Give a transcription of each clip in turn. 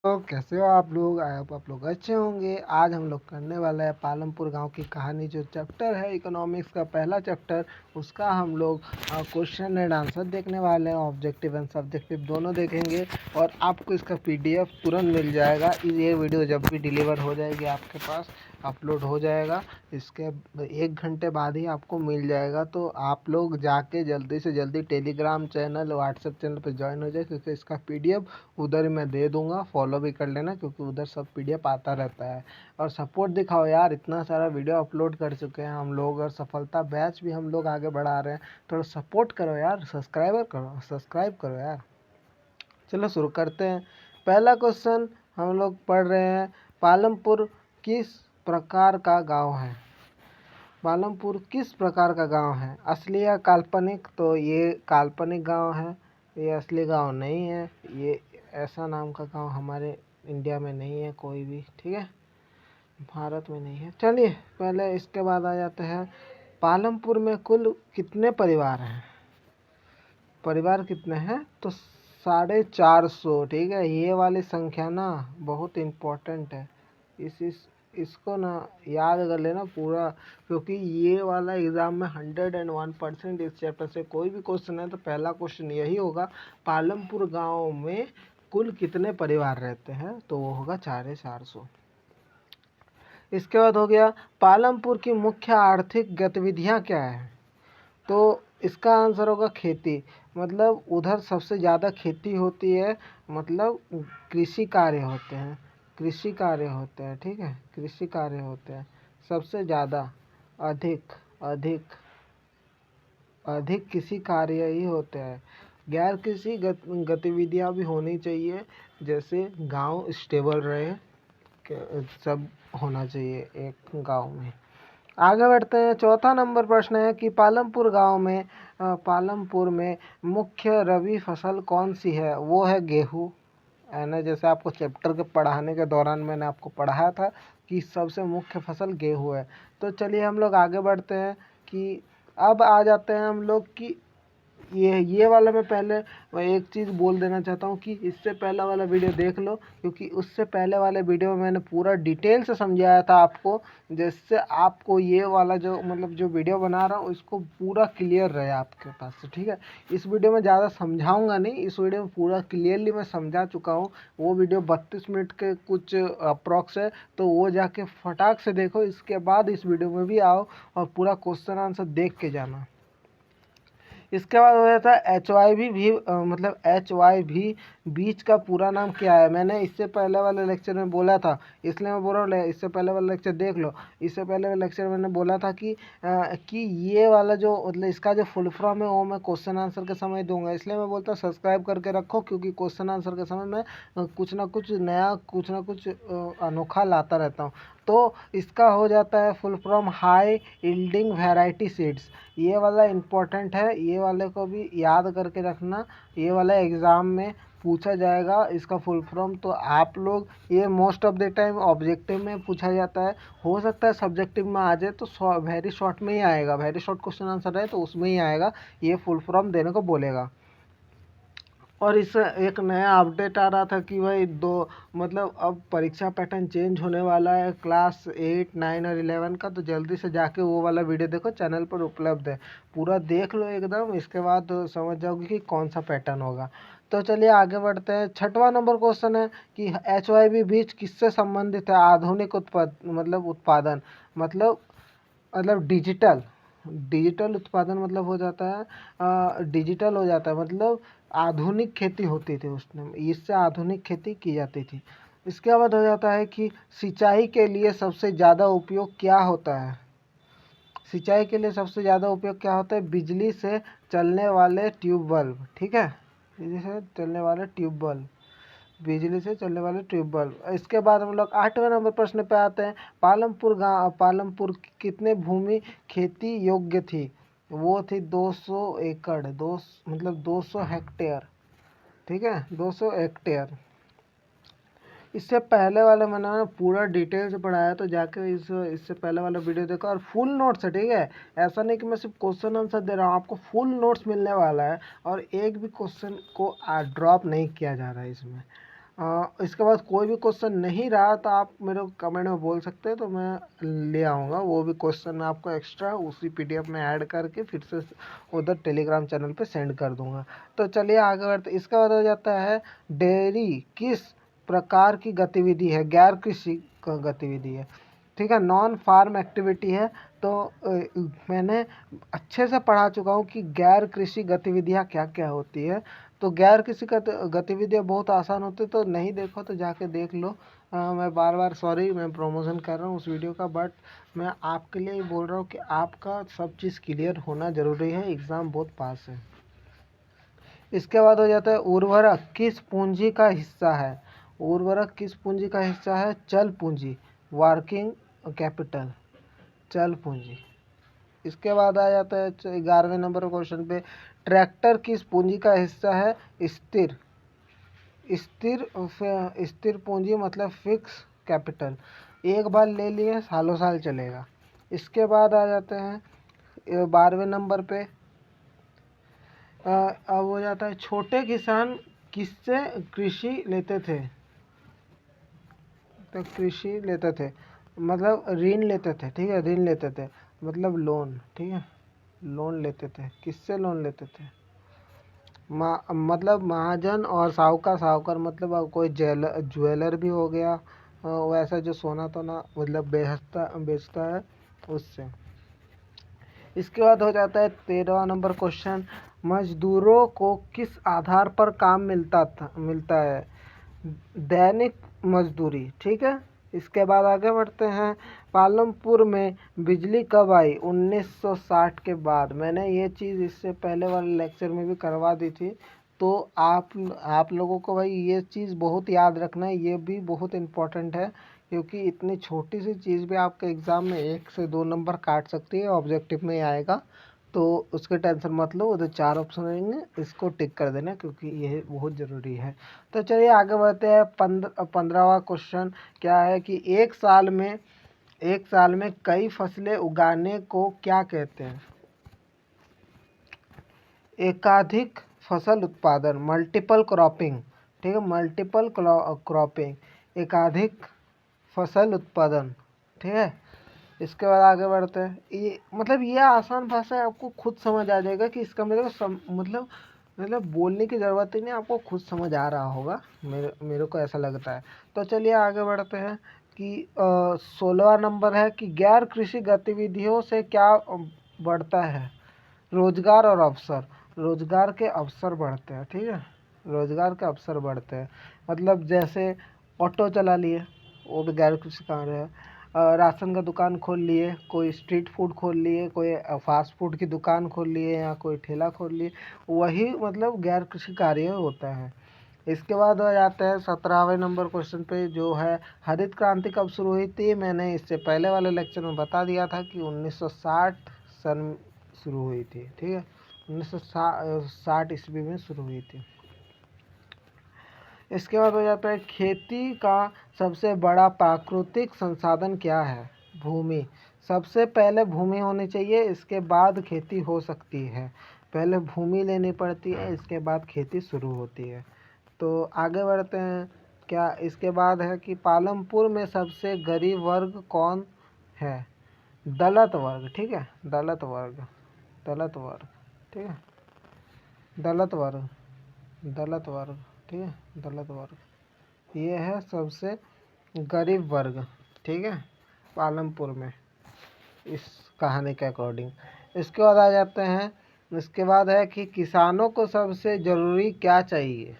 तो कैसे हो आप लोग? आई होप आप लोग अच्छे होंगे। आज हम लोग करने वाला है पालमपुर गांव की कहानी। जो चैप्टर है इकोनॉमिक्स का पहला चैप्टर, उसका हम लोग क्वेश्चन एंड आंसर देखने वाले हैं। ऑब्जेक्टिव एंड सब्जेक्टिव दोनों देखेंगे और आपको इसका पीडीएफ तुरंत मिल जाएगा। ये वीडियो जब भी डिलीवर हो जाएगी आपके पास, अपलोड हो जाएगा, इसके 1 घंटे बाद ही आपको मिल जाएगा। तो आप लोग जाके जल्दी से जल्दी टेलीग्राम चैनल, व्हाट्सएप चैनल पर ज्वाइन हो जाए, क्योंकि इसका पीडीएफ उधर ही मैं दे दूंगा। फॉलो भी कर लेना, क्योंकि उधर सब पीडीएफ आता रहता है। और सपोर्ट दिखाओ यार, इतना सारा वीडियो अपलोड कर चुके हैं हम लोग और सफलता बैच भी हम लोग आगे बढ़ा रहे हैं। थोड़ा सपोर्ट करो यार, सब्सक्राइब करो यार। चलो शुरू करते हैं। पहला क्वेश्चन हम लोग पढ़ रहे हैं, पालमपुर किस प्रकार का गांव है? पालमपुर किस प्रकार का गांव है? असली या काल्पनिक? तो ये काल्पनिक गांव है, ये असली गांव नहीं है। ये ऐसा नाम का गांव हमारे इंडिया में नहीं है कोई भी, ठीक है, भारत में नहीं है। चलिए पहले इसके बाद आ जाते हैं, पालमपुर में कुल कितने परिवार हैं? परिवार कितने हैं? तो 450। ठीक है, ये वाली संख्या ना बहुत इम्पोर्टेंट है। इसको ना याद कर लेना पूरा, क्योंकि ये वाला एग्ज़ाम में 101% इस चैप्टर से कोई भी क्वेश्चन है तो पहला क्वेश्चन यही होगा, पालमपुर गांव में कुल कितने परिवार रहते हैं? तो वो होगा 450। इसके बाद हो गया, पालमपुर की मुख्य आर्थिक गतिविधियां क्या है? तो इसका आंसर होगा खेती। मतलब उधर सबसे ज़्यादा खेती होती है, मतलब कृषि कार्य होते हैं, कृषि कार्य होते हैं, ठीक है, कृषि कार्य होते हैं सबसे ज़्यादा। अधिक अधिक अधिक कृषि कार्य ही होते हैं। गैर कृषि गतिविधियाँ भी होनी चाहिए, जैसे गांव स्टेबल रहे, सब होना चाहिए एक गांव में। आगे बढ़ते हैं। चौथा नंबर प्रश्न है कि पालमपुर में मुख्य रबी फसल कौन सी है? वो है गेहूँ, है ना। जैसे आपको चैप्टर के पढ़ाने के दौरान मैंने आपको पढ़ाया था कि सबसे मुख्य फसल गेहूँ है। तो चलिए हम लोग आगे बढ़ते हैं कि अब आ जाते हैं हम लोग कि ये वाला मैं पहले एक चीज़ बोल देना चाहता हूँ कि इससे पहला वाला वीडियो देख लो, क्योंकि उससे पहले वाले वीडियो में मैंने पूरा डिटेल से समझाया था आपको, जिससे आपको ये वाला जो मतलब जो वीडियो बना रहा हूँ इसको पूरा क्लियर रहे आपके पास से, ठीक है। इस वीडियो में ज़्यादा समझाऊंगा नहीं, इस वीडियो में पूरा क्लियरली मैं समझा चुका हूँ। वो वीडियो 32 मिनट के कुछ अप्रॉक्स है, तो वो जाके फटाक से देखो। इसके बाद इस वीडियो में भी आओ और पूरा क्वेश्चन आंसर देख के जाना। इसके बाद हो जाता है HYV भी, मतलब HYV बीज का पूरा नाम क्या है? मैंने इससे पहले वाले लेक्चर में बोला था, इसलिए मैं बोल रहा हूँ इससे पहले वाला लेक्चर देख लो। इससे पहले वाले लेक्चर में मैंने बोला था कि ये वाला जो मतलब इसका जो फुल फॉर्म है वो मैं क्वेश्चन आंसर के समय दूंगा। इसलिए मैं बोलता हूँ सब्सक्राइब करके रखो, क्योंकि क्वेश्चन आंसर के समय मैं कुछ ना कुछ नया, कुछ ना कुछ अनोखा लाता रहता हूँ। तो इसका हो जाता है full form high yielding variety seeds. ये वाला इम्पोर्टेंट है, ये वाले को भी याद करके रखना। ये वाला एग्ज़ाम में पूछा जाएगा इसका फुल फॉर्म। तो आप लोग ये most of the time objective में पूछा जाता है, हो सकता है सब्जेक्टिव में आ जाए तो वेरी शॉर्ट में ही आएगा, वेरी शॉर्ट क्वेश्चन आंसर है तो उसमें ही आएगा, ये फुल फॉर्म देने को बोलेगा। और इस एक नया अपडेट आ रहा था कि भाई मतलब अब परीक्षा पैटर्न चेंज होने वाला है क्लास 8, 9 और 11 का। तो जल्दी से जाके वो वाला वीडियो देखो, चैनल पर उपलब्ध है, पूरा देख लो एकदम। इसके बाद समझ जाओगे कि कौन सा पैटर्न होगा। तो चलिए आगे बढ़ते हैं। छठवां नंबर क्वेश्चन है कि HYV बीज किससे संबंधित है? आधुनिक उत्पादन, मतलब डिजिटल डिजिटल उत्पादन मतलब हो जाता है, डिजिटल हो जाता है, मतलब आधुनिक खेती होती थी उस टाइम, इससे आधुनिक खेती की जाती थी। इसके बाद हो जाता है कि सिंचाई के लिए सबसे ज़्यादा उपयोग क्या होता है? सिंचाई के लिए सबसे ज़्यादा उपयोग क्या होता है? बिजली से चलने वाले ट्यूबवेल, ठीक है, बिजली से चलने वाले ट्यूबवेल, बिजली से चलने वाले ट्यूबवेल। इसके बाद हम लोग 8वें नंबर प्रश्न पे आते हैं। पालमपुर कितने भूमि खेती योग्य थी? वो थी 200 एकड़, 200 हेक्टेयर, ठीक है, 200 हेक्टेयर। इससे पहले वाले मैंने पूरा डिटेल से पढ़ाया, तो जाके इससे पहले वाला वीडियो देखो और फुल नोट्स है, ठीक है। ऐसा नहीं कि मैं सिर्फ क्वेश्चन आंसर दे रहा हूँ, आपको फुल नोट्स मिलने वाला है और एक भी क्वेश्चन को ड्रॉप नहीं किया जा रहा है इसमें। इसके बाद कोई भी क्वेश्चन नहीं रहा तो आप मेरे को कमेंट में बोल सकते हैं, तो मैं ले आऊँगा वो भी क्वेश्चन। मैं आपको एक्स्ट्रा उसी पीडीएफ में ऐड करके फिर से उधर टेलीग्राम चैनल पे सेंड कर दूँगा। तो चलिए आगे बढ़ते। इसका बाद हो जाता है डेयरी किस प्रकार की गतिविधि है, गैर कृषि गतिविधि है, ठीक है, नॉन फार्म एक्टिविटी है। तो मैंने अच्छे से पढ़ा चुका हूँ कि गैर कृषि गतिविधियाँ क्या क्या होती है। तो गैर कृषि गतिविधियाँ बहुत आसान होती है, तो नहीं देखो तो जाके देख लो। मैं बार बार सॉरी मैं प्रमोशन कर रहा हूँ उस वीडियो का, बट मैं आपके लिए ही बोल रहा हूँ कि आपका सब चीज़ क्लियर होना ज़रूरी है, एग्ज़ाम बहुत पास है। इसके बाद हो जाता है उर्वरक किस पूंजी का हिस्सा है। उर्वरक किस पूंजी का हिस्सा है, चल पूंजी, वर्किंग कैपिटल, चल पूंजी। इसके बाद आ जाता है 11वें नंबर क्वेश्चन पे, ट्रैक्टर किस पूंजी का हिस्सा है, स्थिर, स्थिर स्थिर पूंजी मतलब फिक्स कैपिटल, एक बार ले लिए सालों साल चलेगा। इसके बाद आ जाते हैं 12वें नंबर पे, अब हो जाता है छोटे किसान किससे कृषि लेते थे। तो कृषि लेते थे मतलब ऋण लेते थे, ठीक है, ऋण लेते थे मतलब लोन, ठीक है, लोन लेते थे। किससे लोन लेते थे, मतलब महाजन और साहूकार। साहूकार मतलब अब कोई ज्वेलर भी हो गया, वैसा जो सोना तो ना मतलब बेचता है उससे। इसके बाद हो जाता है 13वां नंबर क्वेश्चन, मजदूरों को किस आधार पर काम मिलता है, दैनिक मजदूरी, ठीक है। इसके बाद आगे बढ़ते हैं, पालमपुर में बिजली कब आई, 1960 के बाद। मैंने ये चीज़ इससे पहले वाले लेक्चर में भी करवा दी थी, तो आप लोगों को भाई ये चीज़ बहुत याद रखना है, ये भी बहुत इम्पोर्टेंट है, क्योंकि इतनी छोटी सी चीज़ भी आपके एग्ज़ाम में 1 से 2 नंबर काट सकती है, ऑब्जेक्टिव में आएगा। तो उसके टेंशन मत लो, उधर 4 ऑप्शन रहेंगे, इसको टिक कर देना क्योंकि ये बहुत ज़रूरी है। तो चलिए आगे बढ़ते हैं। 15वां क्वेश्चन क्या है कि एक साल में कई फसलें उगाने को क्या कहते हैं, एकाधिक फसल उत्पादन, मल्टीपल क्रॉपिंग, ठीक है, मल्टीपल क्रॉपिंग, एकाधिक फसल उत्पादन, ठीक है। इसके बाद आगे बढ़ते हैं, ये मतलब ये आसान भाषा है, आपको खुद समझ आ जाएगा कि इसका मतलब बोलने की ज़रूरत ही नहीं, आपको खुद समझ आ रहा होगा, मेरे को ऐसा लगता है। तो चलिए आगे बढ़ते हैं कि 16वां नंबर है कि गैर कृषि गतिविधियों से क्या बढ़ता है, रोजगार और अवसर, रोजगार के अवसर बढ़ते हैं, ठीक है, रोजगार के अवसर बढ़ते हैं। मतलब जैसे ऑटो चला लिए, वो भी गैर कृषि कार्य है, राशन का दुकान खोल लिए, कोई स्ट्रीट फूड खोल लिए, कोई फास्ट फूड की दुकान खोल लिए, या कोई ठेला खोल लिए, वही मतलब गैर कृषि कार्य होता है। इसके बाद हो जाता है 17वें नंबर क्वेश्चन पे, जो है हरित क्रांति कब शुरू हुई थी। मैंने इससे पहले वाले लेक्चर में बता दिया था कि 1960 सन शुरू हुई थी, ठीक है, 1960 ईस्वी में शुरू हुई थी। इसके बाद हो जाता है खेती का सबसे बड़ा प्राकृतिक संसाधन क्या है, भूमि। सबसे पहले भूमि होनी चाहिए, इसके बाद खेती हो सकती है, पहले भूमि लेनी पड़ती है, इसके बाद खेती शुरू होती है। तो आगे बढ़ते हैं, क्या इसके बाद है कि पालमपुर में सबसे गरीब वर्ग कौन है, दलित वर्ग, ठीक है, दलित वर्ग, दलित वर्ग, ठीक है, दलित वर्ग, दलित वर्ग, ठीक है, दलित वर्ग, ये है सबसे गरीब वर्ग, ठीक है, पालमपुर में, इस कहानी के अकॉर्डिंग। इसके बाद आ जाते हैं, इसके बाद है कि किसानों को सबसे ज़रूरी क्या चाहिए,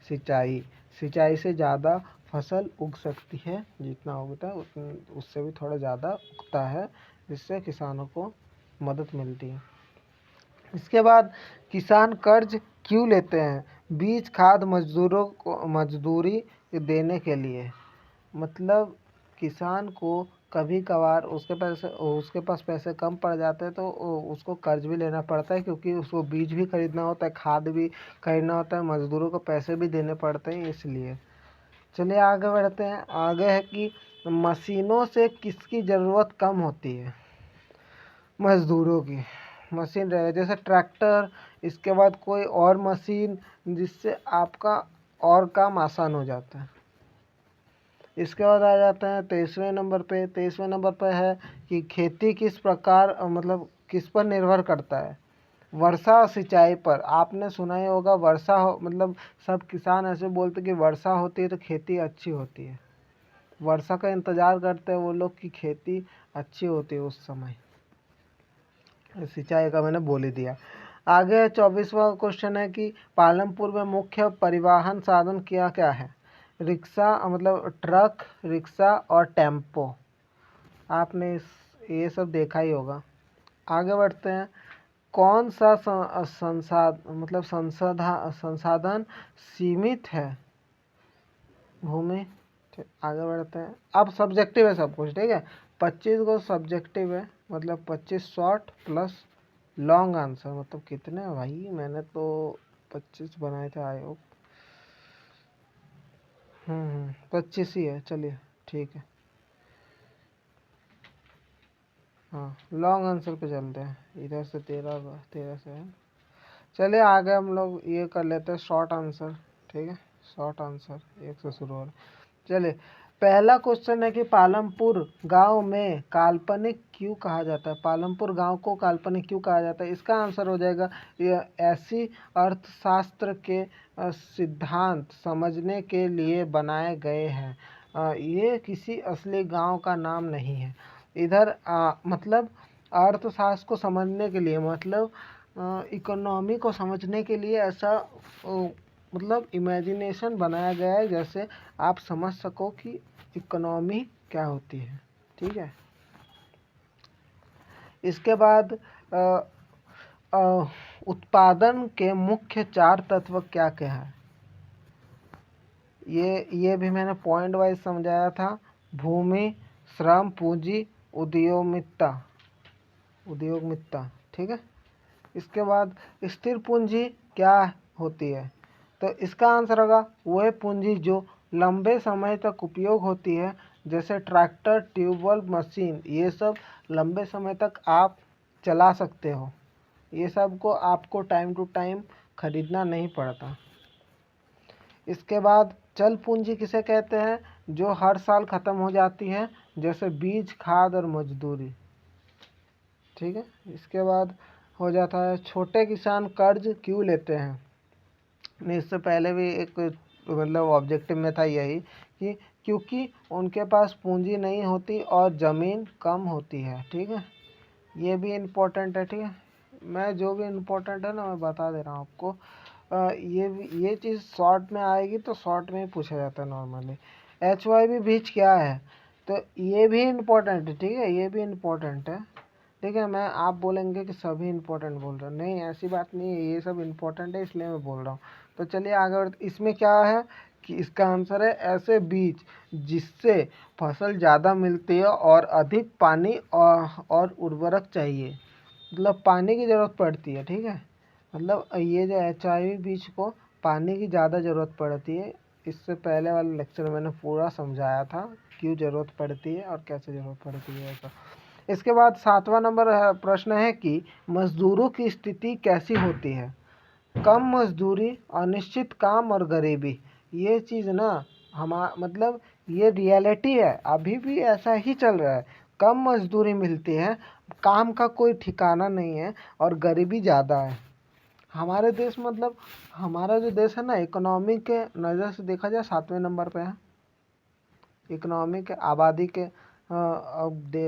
सिंचाई। सिंचाई से ज़्यादा फसल उग सकती है, जितना उगता है उससे भी थोड़ा ज़्यादा उगता है, जिससे किसानों को मदद मिलती है। इसके बाद किसान कर्ज क्यों लेते हैं, बीज खाद मजदूरों को मजदूरी देने के लिए। मतलब किसान को कभी कभार उसके पास पैसे कम पड़ जाते हैं, तो उसको कर्ज भी लेना पड़ता है, क्योंकि उसको बीज भी खरीदना होता है, खाद भी खरीदना होता है, मज़दूरों को पैसे भी देने पड़ते हैं, इसलिए। चलिए आगे बढ़ते हैं। आगे है कि मशीनों से किसकी ज़रूरत कम होती है, मज़दूरों की। मशीन रहे जैसे ट्रैक्टर, इसके बाद कोई और मशीन जिससे आपका और काम आसान हो जाता है। इसके बाद आ जाते हैं 23वें नंबर पे। 23वें नंबर पे है कि खेती किस प्रकार मतलब किस पर निर्भर करता है। वर्षा और सिंचाई पर। आपने सुना ही होगा वर्षा हो मतलब सब किसान ऐसे बोलते कि वर्षा होती है तो खेती अच्छी होती है। वर्षा का इंतज़ार करते हैं वो लोग कि खेती अच्छी होती है उस समय। सिंचाई का मैंने बोल ही दिया। आगे 24वां क्वेश्चन है कि पालमपुर में मुख्य परिवहन साधन क्या क्या है। रिक्शा मतलब ट्रक, रिक्शा और टेम्पो। आपने ये सब देखा ही होगा। आगे बढ़ते हैं। कौन सा संसाधन सीमित है। भूमि। आगे बढ़ते हैं। अब सब्जेक्टिव है सब कुछ, ठीक है। 25 को सब्जेक्टिव है, मतलब 25 शॉर्ट प्लस लॉन्ग आंसर। मतलब कितने हैं भाई, मैंने तो 25 बनाए थे आयोग। 25 ही है, चलिए ठीक है। हाँ, लॉन्ग आंसर पे चलते हैं। इधर से 13 से है। चलिए आगे हम लोग ये कर लेते हैं शॉर्ट आंसर, ठीक है। शॉर्ट आंसर 1 से शुरू हो रहा है। चलिए पहला क्वेश्चन है कि पालमपुर गांव में काल्पनिक क्यों कहा जाता है। पालमपुर गांव को काल्पनिक क्यों कहा जाता है। इसका आंसर हो जाएगा ये ऐसी अर्थशास्त्र के सिद्धांत समझने के लिए बनाए गए हैं। ये किसी असली गांव का नाम नहीं है। इधर मतलब अर्थशास्त्र को समझने के लिए मतलब इकोनॉमी को समझने के लिए ऐसा मतलब इमेजिनेशन बनाया गया है जैसे आप समझ सको कि इकोनॉमी क्या होती है, ठीक है। इसके बाद उत्पादन के मुख्य 4 तत्व क्या क्या है। ये भी मैंने पॉइंट वाइज समझाया था। भूमि, श्रम, पूंजी, उद्यमिता, ठीक है। इसके बाद स्थिर पूंजी क्या होती है। तो इसका आंसर होगा वह पूंजी जो लंबे समय तक उपयोग होती है, जैसे ट्रैक्टर, ट्यूबवेल, मशीन। ये सब लंबे समय तक आप चला सकते हो। ये सब को आपको टाइम टू टाइम खरीदना नहीं पड़ता। इसके बाद चल पूंजी किसे कहते हैं, जो हर साल ख़त्म हो जाती है, जैसे बीज, खाद और मजदूरी, ठीक है। इसके बाद हो जाता है छोटे किसान कर्ज क्यों लेते हैं। नहीं, इससे पहले भी एक मतलब ऑब्जेक्टिव में था यही कि क्योंकि उनके पास पूंजी नहीं होती और ज़मीन कम होती है, ठीक है। ये भी इम्पोर्टेंट है, ठीक है। मैं जो भी इम्पोर्टेंट है ना मैं बता दे रहा हूँ आपको। ये चीज़ शॉर्ट में आएगी तो शॉर्ट में ही पूछा जाता है नॉर्मली। HYV बीज क्या है, तो ये भी इम्पोर्टेंट है, ठीक है। ये भी इम्पोर्टेंट है, ठीक है। मैं आप बोलेंगे कि सभी इम्पोर्टेंट बोल रहे हो, नहीं ऐसी बात नहीं है, ये सब इम्पोर्टेंट है इसलिए मैं बोल रहा हूँ। तो चलिए आगे बढ़ते। इसमें क्या है कि इसका आंसर है ऐसे बीज जिससे फसल ज़्यादा मिलती है और अधिक पानी और उर्वरक चाहिए, मतलब पानी की ज़रूरत पड़ती है, ठीक है। मतलब ये जो HIV बीज को पानी की ज़्यादा ज़रूरत पड़ती है। इससे पहले वाले लेक्चर में मैंने पूरा समझाया था क्यों ज़रूरत पड़ती है और कैसे ज़रूरत पड़ती है ऐसा। इसके बाद 7वां नंबर है, प्रश्न है कि मजदूरों की स्थिति कैसी होती है। कम मजदूरी, अनिश्चित काम और गरीबी। ये चीज़ ना मतलब ये रियलिटी है, अभी भी ऐसा ही चल रहा है। कम मजदूरी मिलती है, काम का कोई ठिकाना नहीं है और गरीबी ज़्यादा है हमारे देश। मतलब हमारा जो देश है ना इकोनॉमी के नज़र से देखा जाए 7वें नंबर पे है। इकोनॉमी के आबादी के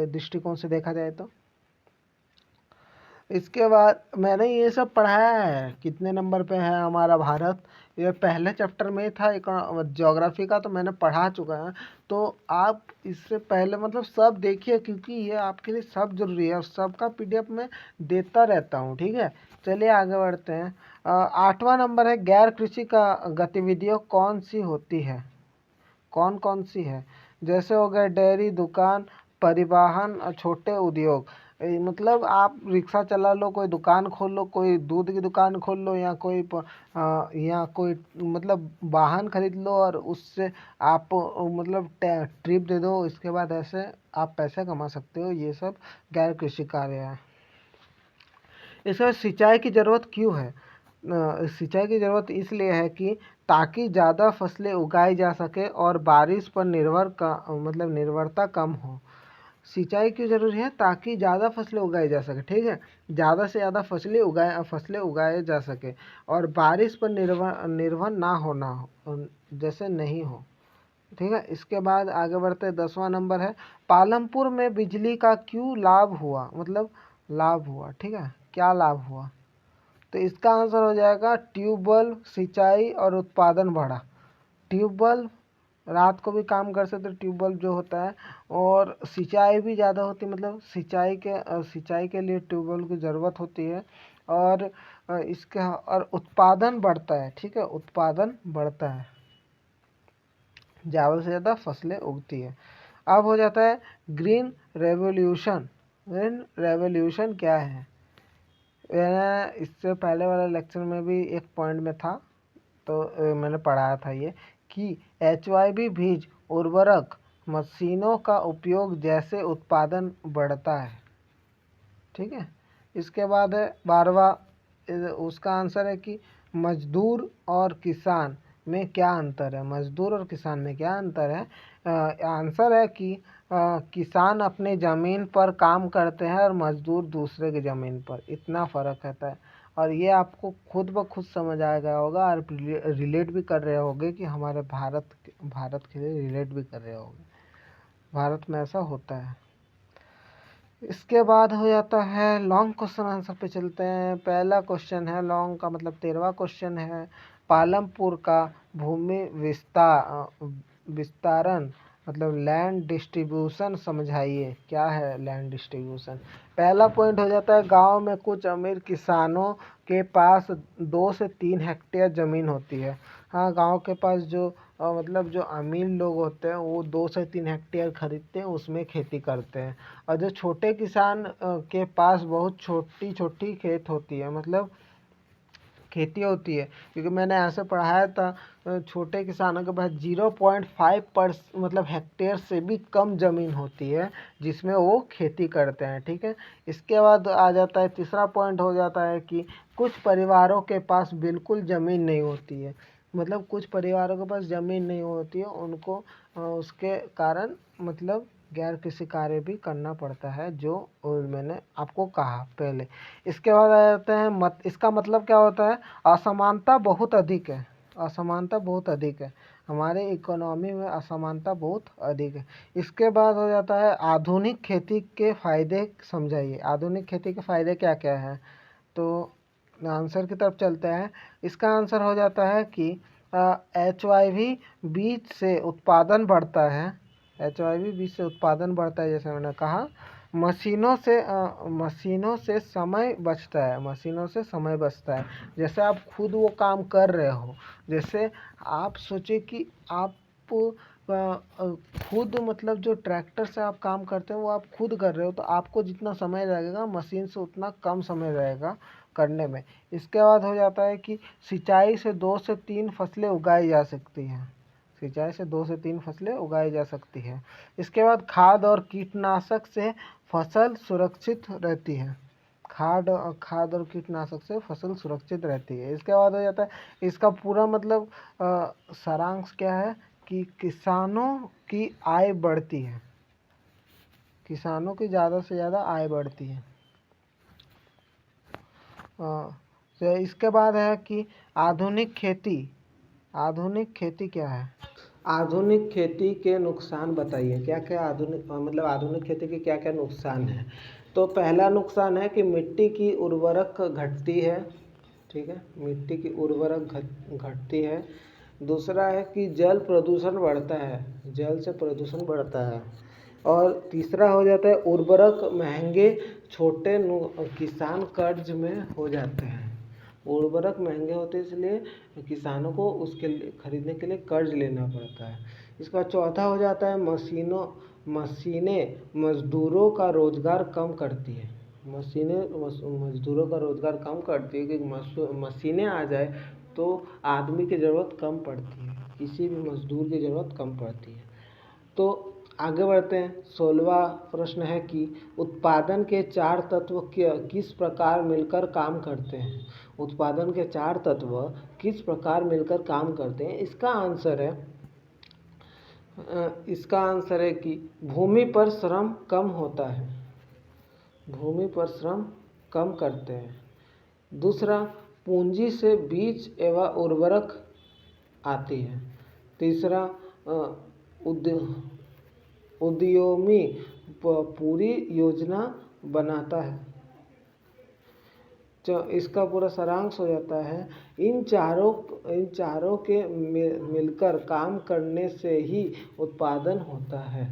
दृष्टिकोण से देखा जाए तो। इसके बाद मैंने ये सब पढ़ाया है कितने नंबर पे है हमारा भारत। ये पहले चैप्टर में था ज्योग्राफी का, तो मैंने पढ़ा चुका है। तो आप इससे पहले मतलब सब देखिए क्योंकि ये आपके लिए सब ज़रूरी है और सबका PDF में देता रहता हूँ, ठीक है। चलिए आगे बढ़ते हैं। 8वां नंबर है गैर कृषि का गतिविधियों कौन सी होती है। कौन कौन सी है, जैसे हो गए डेयरी, दुकान, परिवहन और छोटे उद्योग। मतलब आप रिक्शा चला लो, कोई दुकान खोल लो, कोई दूध की दुकान खोल लो, या कोई मतलब वाहन खरीद लो और उससे आप मतलब ट्रिप दे दो। इसके बाद ऐसे आप पैसे कमा सकते हो। ये सब गैर कृषि कार्य है। इसमें सिंचाई की ज़रूरत क्यों है। सिंचाई की ज़रूरत इसलिए है कि ताकि ज़्यादा फसलें उगाई जा सके और बारिश पर निर्भरता कम हो। सिंचाई क्यों ज़रूरी है? ताकि ज़्यादा फसलें उगाई जा सके, ठीक है, ज़्यादा से ज़्यादा फसलें उगाए जा सके और बारिश पर निर्भर ना होना हो, जैसे नहीं हो, ठीक है। इसके बाद आगे बढ़ते 10वां नंबर है, पालमपुर में बिजली का क्यों लाभ हुआ? मतलब लाभ हुआ, ठीक है, क्या लाभ हुआ? तो इसका आंसर हो जाएगा ट्यूबवेल, सिंचाई और उत्पादन बढ़ा। ट्यूबवेल रात को भी काम कर सकते, ट्यूबवेल जो होता है, और सिंचाई भी ज़्यादा होती है, मतलब सिंचाई के लिए ट्यूबवेल की ज़रूरत होती है, और इसका और उत्पादन बढ़ता है, ठीक है, उत्पादन बढ़ता है, ज़्यादा से ज़्यादा फसलें उगती है। अब हो जाता है ग्रीन रेवोल्यूशन। ग्रीन रेवोल्यूशन क्या है? इससे पहले वाले लेक्चर में भी एक पॉइंट में था, तो मैंने पढ़ाया था ये कि HYV बीज उर्वरक मशीनों का उपयोग जैसे उत्पादन बढ़ता है, ठीक है। इसके बाद है 12वां, उसका आंसर है कि मजदूर और किसान में क्या अंतर है? मजदूर और किसान में क्या अंतर है? आंसर है कि किसान अपने ज़मीन पर काम करते हैं और मजदूर दूसरे की ज़मीन पर, इतना फ़र्क रहता है। और ये आपको खुद ब खुद समझ आ गया होगा और रिलेट भी कर रहे होंगे कि हमारे भारत के लिए रिलेट भी कर रहे होंगे, भारत में ऐसा होता है। इसके बाद हो जाता है लॉन्ग क्वेश्चन आंसर पे चलते हैं। पहला क्वेश्चन है लॉन्ग का मतलब 13वां क्वेश्चन है, पालमपुर का भूमि विस्तारण मतलब लैंड डिस्ट्रीब्यूशन समझाइए। क्या है लैंड डिस्ट्रीब्यूशन? पहला पॉइंट हो जाता है गांव में कुछ अमीर किसानों के पास 2 से 3 हेक्टेयर ज़मीन होती है। हाँ, गांव के पास जो मतलब जो अमीर लोग होते हैं वो 2 से 3 हेक्टेयर खरीदते हैं, उसमें खेती करते हैं। और जो छोटे किसान के पास बहुत छोटी छोटी खेत होती है, मतलब खेती होती है, क्योंकि मैंने ऐसे पढ़ाया था, छोटे किसानों के पास 0.5 मतलब हेक्टेयर से भी कम ज़मीन होती है जिसमें वो खेती करते हैं, ठीक है। इसके बाद आ जाता है तीसरा पॉइंट हो जाता है कि कुछ परिवारों के पास बिल्कुल ज़मीन नहीं होती है, मतलब कुछ परिवारों के पास ज़मीन नहीं होती है, उनको उसके कारण मतलब गैर कृषि कार्य भी करना पड़ता है, जो मैंने आपको कहा पहले। इसके बाद आ जाते हैं इसका मतलब क्या होता है? असमानता बहुत अधिक है, असमानता बहुत अधिक है, हमारे इकोनॉमी में असमानता बहुत अधिक है। इसके बाद हो जाता है आधुनिक खेती के फायदे समझाइए। आधुनिक खेती के फायदे क्या क्या है? तो आंसर की तरफ चलते हैं। इसका आंसर हो जाता है कि HYV बीज से उत्पादन बढ़ता है, HYV बीज से उत्पादन बढ़ता है, जैसे मैंने कहा। मशीनों से समय बचता है, मशीनों से समय बचता है, जैसे आप खुद वो काम कर रहे हो, जैसे आप सोचे कि आप खुद मतलब जो ट्रैक्टर से आप काम करते हो वो आप खुद कर रहे हो, तो आपको जितना समय लगेगा मशीन से उतना कम समय रहेगा करने में। इसके बाद हो जाता है कि सिंचाई से 2 से 3 फसलें उगाई जा सकती हैं, सिंचाई से 2 से 3 फसलें उगाई जा सकती है। इसके बाद खाद और कीटनाशक से फसल सुरक्षित रहती है, खाद और कीटनाशक से फसल सुरक्षित रहती है। इसके बाद हो जाता है इसका पूरा मतलब सारांश क्या है कि किसानों की आय बढ़ती है, किसानों की ज़्यादा से ज़्यादा आय बढ़ती है। तो इसके बाद है कि आधुनिक खेती क्या है? आधुनिक खेती के नुकसान बताइए। क्या क्या आधुनिक खेती के क्या क्या नुकसान है? तो पहला नुकसान है कि मिट्टी की उर्वरक घटती है, ठीक है, मिट्टी की उर्वरक घटती है। दूसरा है कि जल प्रदूषण बढ़ता है, जल से प्रदूषण बढ़ता है। और तीसरा हो जाता है उर्वरक महंगे, छोटे किसान कर्ज में हो जाते हैं। उर्वरक महंगे होते हैं इसलिए किसानों को उसके खरीदने के लिए कर्ज लेना पड़ता है। इसका चौथा हो जाता है मशीनें मजदूरों का रोजगार कम करती है, मजदूरों का रोजगार कम करती है, क्योंकि मशीनें आ जाए तो आदमी की ज़रूरत कम पड़ती है, किसी भी मजदूर की ज़रूरत कम पड़ती है। तो आगे बढ़ते हैं। 16वां प्रश्न है कि उत्पादन के 4 तत्व किस प्रकार मिलकर काम करते हैं। उत्पादन के 4 तत्व किस प्रकार मिलकर काम करते हैं। इसका आंसर है कि भूमि पर श्रम कम होता है, भूमि पर श्रम कम करते हैं। दूसरा, पूंजी से बीज एवं उर्वरक आती है। तीसरा, उद्यमी पूरी योजना बनाता है। इसका पूरा सारांश हो जाता है, इन चारों के मिलकर काम करने से ही उत्पादन होता है।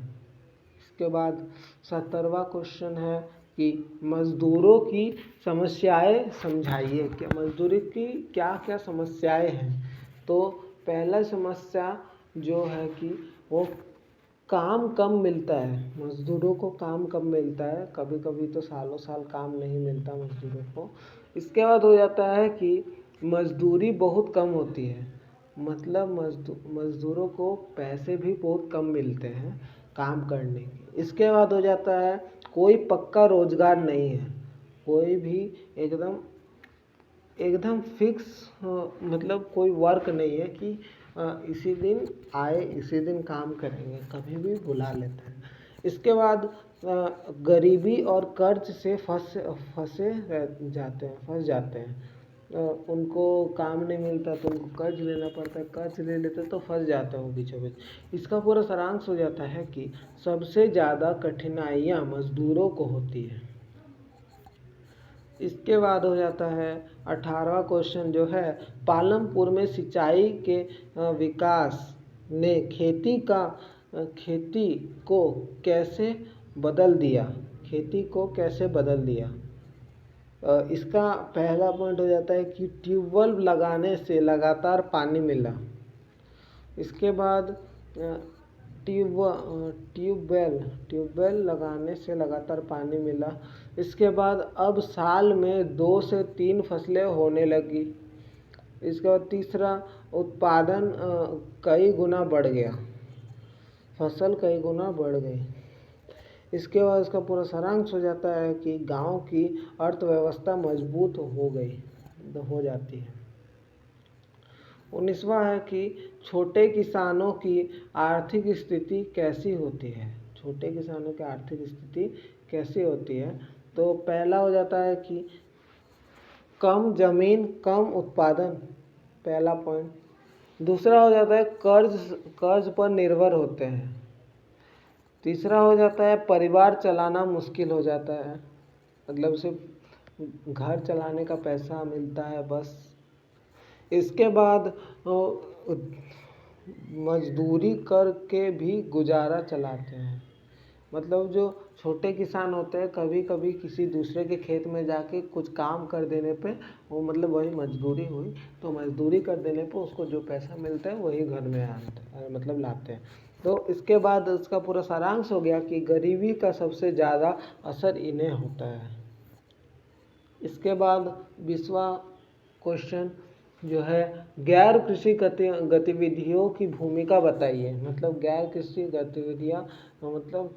इसके बाद 17वां क्वेश्चन है कि मजदूरों की समस्याएं समझाइए। कि मजदूरी की क्या क्या समस्याएं हैं। तो पहला समस्या जो है कि वो काम कम मिलता है, मजदूरों को काम कम मिलता है, कभी कभी तो सालों साल काम नहीं मिलता मजदूरों को। इसके बाद हो जाता है कि मजदूरी बहुत कम होती है, मतलब मजदूरों को पैसे भी बहुत कम मिलते हैं काम करने के। इसके बाद हो जाता है कोई पक्का रोजगार नहीं है, कोई भी एकदम फिक्स मतलब कोई वर्क नहीं है कि इसी दिन आए इसी दिन काम करेंगे, कभी भी बुला लेते हैं। इसके बाद गरीबी और कर्ज से फंस जाते हैं। उनको काम नहीं मिलता तो उनको कर्ज लेना पड़ता है, कर्ज ले लेते तो फंस जाते हैं वो बीचों बीच। इसका पूरा सारांश हो जाता है कि सबसे ज़्यादा कठिनाइयाँ मजदूरों को होती है। इसके बाद हो जाता है 18वां क्वेश्चन जो है, पालमपुर में सिंचाई के विकास ने खेती को कैसे बदल दिया। खेती को कैसे बदल दिया। इसका पहला पॉइंट हो जाता है कि ट्यूबवेल लगाने से लगातार पानी मिला। इसके बाद ट्यूबवेल लगाने से लगातार पानी मिला। इसके बाद अब साल में 2 से 3 फसलें होने लगी। इसके बाद तीसरा, उत्पादन कई गुना बढ़ गया, फसल कई गुना बढ़ गई। इसके बाद इसका पूरा सारांश हो जाता है कि गांव की अर्थव्यवस्था मजबूत हो जाती है। 19वां है कि छोटे किसानों की आर्थिक स्थिति कैसी होती है। छोटे किसानों की आर्थिक स्थिति कैसी होती है। तो पहला हो जाता है कि कम जमीन कम उत्पादन, पहला पॉइंट। दूसरा हो जाता है कर्ज पर निर्भर होते हैं। तीसरा हो जाता है परिवार चलाना मुश्किल हो जाता है, मतलब सिर्फ घर चलाने का पैसा मिलता है बस। इसके बाद मजदूरी करके भी गुजारा चलाते हैं, मतलब जो छोटे किसान होते हैं कभी कभी किसी दूसरे के खेत में जाके कुछ काम कर देने पे वो मतलब वही मजदूरी हुई, तो मजदूरी कर देने पे उसको जो पैसा मिलता है वही घर में लाते हैं। तो इसके बाद उसका पूरा सारांश हो गया कि गरीबी का सबसे ज़्यादा असर इन्हें होता है। इसके बाद 20वां क्वेश्चन जो है, गैर कृषि गतिविधियों की भूमिका बताइए। मतलब गैर कृषि गतिविधियाँ मतलब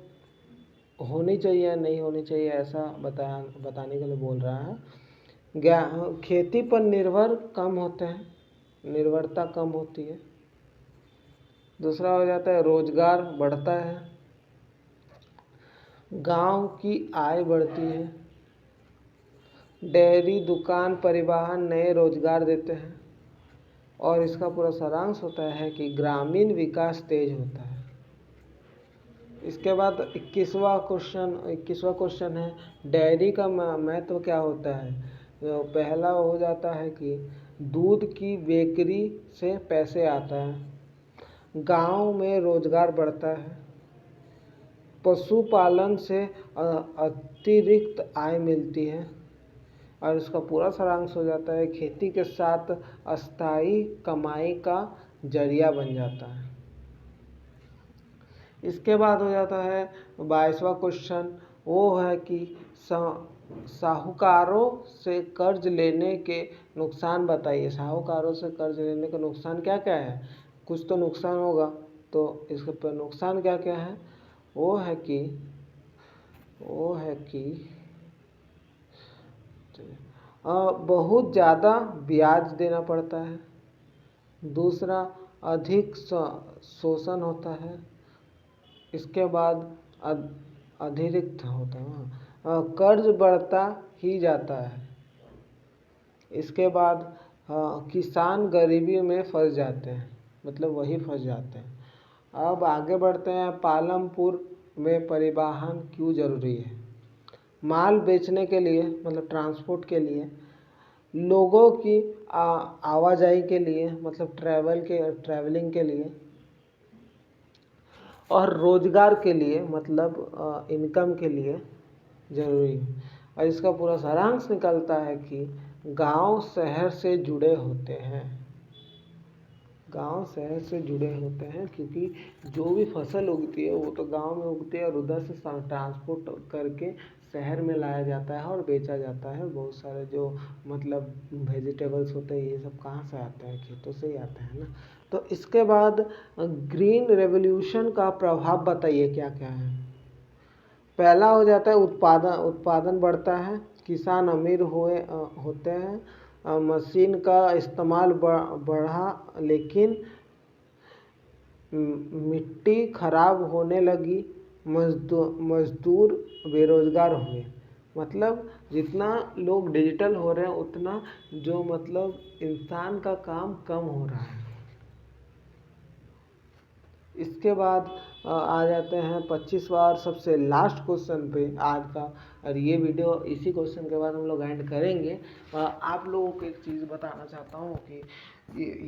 होनी चाहिए या नहीं होनी चाहिए, ऐसा बताने के लिए बोल रहा है। खेती पर निर्भरता कम होती है। दूसरा हो जाता है रोजगार बढ़ता है, गांव की आय बढ़ती है, डेयरी दुकान परिवहन नए रोजगार देते हैं। और इसका पूरा सारांश होता है कि ग्रामीण विकास तेज होता है। इसके बाद 21वां क्वेश्चन है, डेयरी का महत्व क्या होता है। तो पहला हो जाता है कि दूध की बेकरी से पैसे आता है, गांव में रोजगार बढ़ता है, पशुपालन से अतिरिक्त आय मिलती है। और इसका पूरा सारांश हो जाता है खेती के साथ अस्थायी कमाई का जरिया बन जाता है। इसके बाद हो जाता है 22वां क्वेश्चन, वो है कि साहूकारों से कर्ज लेने के नुकसान बताइए। साहूकारों से कर्ज लेने के नुकसान क्या क्या है। कुछ तो नुकसान होगा, तो इसके पर नुकसान क्या क्या है। वो है कि बहुत ज़्यादा ब्याज देना पड़ता है। दूसरा, अधिक शोषण होता है। इसके बाद अतिरिक्त होता है, कर्ज बढ़ता ही जाता है। इसके बाद किसान गरीबी में फंस जाते हैं, मतलब वही फंस जाते हैं। अब आगे बढ़ते हैं, पालमपुर में परिवहन क्यों जरूरी है? माल बेचने के लिए, मतलब ट्रांसपोर्ट के लिए, लोगों की आवाजाही के लिए, मतलब ट्रैवलिंग के लिए, और रोजगार के लिए, मतलब इनकम के लिए जरूरी है। और इसका पूरा सारांश निकलता है कि गांव शहर से जुड़े होते हैं। गांव शहर से जुड़े होते हैं क्योंकि जो भी फसल उगती है वो तो गांव में उगती है और उधर से ट्रांसपोर्ट करके शहर में लाया जाता है और बेचा जाता है। बहुत सारे जो मतलब वेजिटेबल्स होते हैं ये सब कहाँ से आते हैं? खेतों से ही आते हैं ना। तो इसके बाद ग्रीन रेवोल्यूशन का प्रभाव बताइए क्या क्या है। पहला हो जाता है उत्पादन बढ़ता है, किसान अमीर होते हैं, मशीन का इस्तेमाल बढ़ा, लेकिन मिट्टी खराब होने लगी, मजदूर बेरोजगार हुए। मतलब जितना लोग डिजिटल हो रहे हैं उतना जो मतलब इंसान का काम कम हो रहा है। इसके बाद आ जाते हैं 25वां और सबसे लास्ट क्वेश्चन पे आज का, और ये वीडियो इसी क्वेश्चन के बाद हम लोग एंड करेंगे। आप लोगों को एक चीज़ बताना चाहता हूँ कि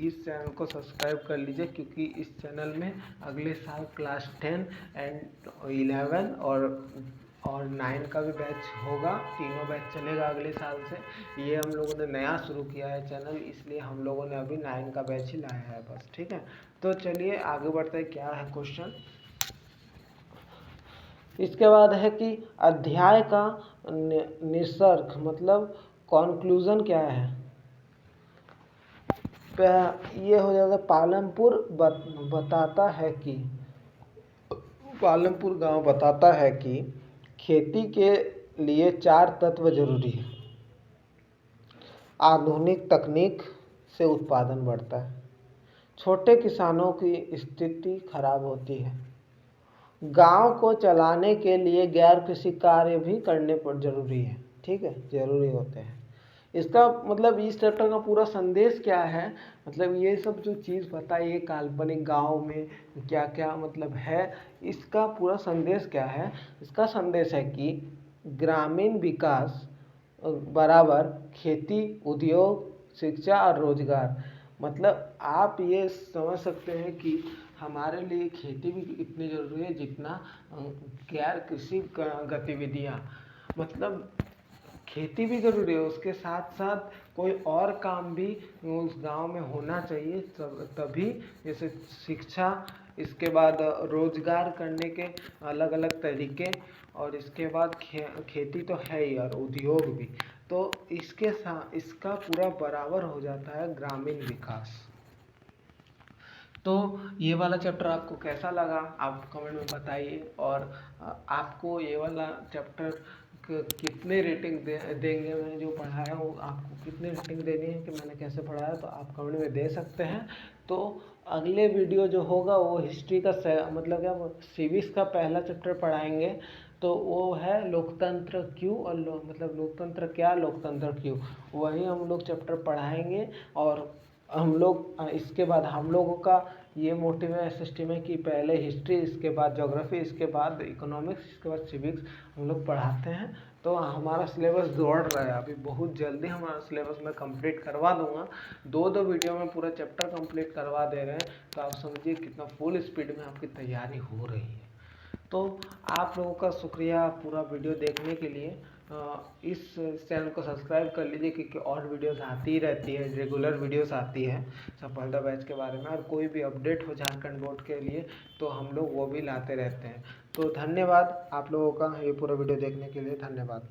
इस चैनल को सब्सक्राइब कर लीजिए, क्योंकि इस चैनल में अगले साल क्लास 10 एंड 11 और 9 का भी बैच होगा। तीनों बैच चलेगा अगले साल से। ये हम लोगों ने नया शुरू किया है चैनल, इसलिए हम लोगों ने अभी 9 का बैच ही लाया है बस। ठीक है, तो चलिए आगे बढ़ते हैं। क्या है क्वेश्चन? इसके बाद है कि अध्याय का निष्कर्ष, मतलब कॉन्क्लूजन क्या है? ये हो जाएगा, पालमपुर गांव बताता है कि खेती के लिए 4 तत्व जरूरी है। आधुनिक तकनीक से उत्पादन बढ़ता है, छोटे किसानों की स्थिति खराब होती है, गांव को चलाने के लिए गैर कृषि कार्य भी करने पर जरूरी है। ठीक है, जरूरी होते हैं। इसका मतलब इस चैप्टर का पूरा संदेश क्या है? मतलब ये सब जो चीज़ बताई है काल्पनिक गांव में क्या क्या मतलब है, इसका पूरा संदेश क्या है? इसका संदेश है कि ग्रामीण विकास बराबर खेती, उद्योग, शिक्षा और रोजगार। मतलब आप ये समझ सकते हैं कि हमारे लिए खेती भी इतनी ज़रूरी है जितना गैर कृषि गतिविधियाँ। मतलब खेती भी ज़रूरी है, उसके साथ साथ कोई और काम भी उस गांव में होना चाहिए, तभी जैसे शिक्षा, इसके बाद रोजगार करने के अलग अलग तरीके, और इसके बाद खेती तो है ही और उद्योग भी। तो इसके साथ इसका पूरा बराबर हो जाता है ग्रामीण विकास। तो ये वाला चैप्टर आपको कैसा लगा आप कमेंट में बताइए, और आपको ये वाला चैप्टर कितने रेटिंग देंगे? मैंने जो पढ़ाया वो आपको कितनी रेटिंग देनी है कि मैंने कैसे पढ़ाया, तो आप कमेंट में दे सकते हैं। तो अगले वीडियो जो होगा वो हिस्ट्री का मतलब क्या, सिविक्स का पहला चैप्टर पढ़ाएंगे। तो वो है लोकतंत्र क्यों, और मतलब लोकतंत्र क्या, लोकतंत्र क्यों, वही हम लोग चैप्टर पढ़ाएंगे। और हम लोग इसके बाद हम लोगों का ये मोटिव है, सिस्टम है कि पहले हिस्ट्री, इसके बाद ज्योग्राफी, इसके बाद इकोनॉमिक्स, इसके बाद सिविक्स हम लोग पढ़ाते हैं। तो हमारा सिलेबस दौड़ रहा है, अभी बहुत जल्दी हमारा सिलेबस मैं कंप्लीट करवा दूंगा। 2 वीडियो में पूरा चैप्टर कंप्लीट करवा दे रहे हैं। तो आप समझिए कितना फुल स्पीड में आपकी तैयारी हो रही है। तो आप लोगों का शुक्रिया पूरा वीडियो देखने के लिए। इस चैनल को सब्सक्राइब कर लीजिए, क्योंकि और वीडियोस आती ही रहती है, रेगुलर वीडियोस आती है सफलता बैच के बारे में, और कोई भी अपडेट हो झारखंड बोर्ड के लिए तो हम लोग वो भी लाते रहते हैं। तो धन्यवाद आप लोगों का ये पूरा वीडियो देखने के लिए, धन्यवाद।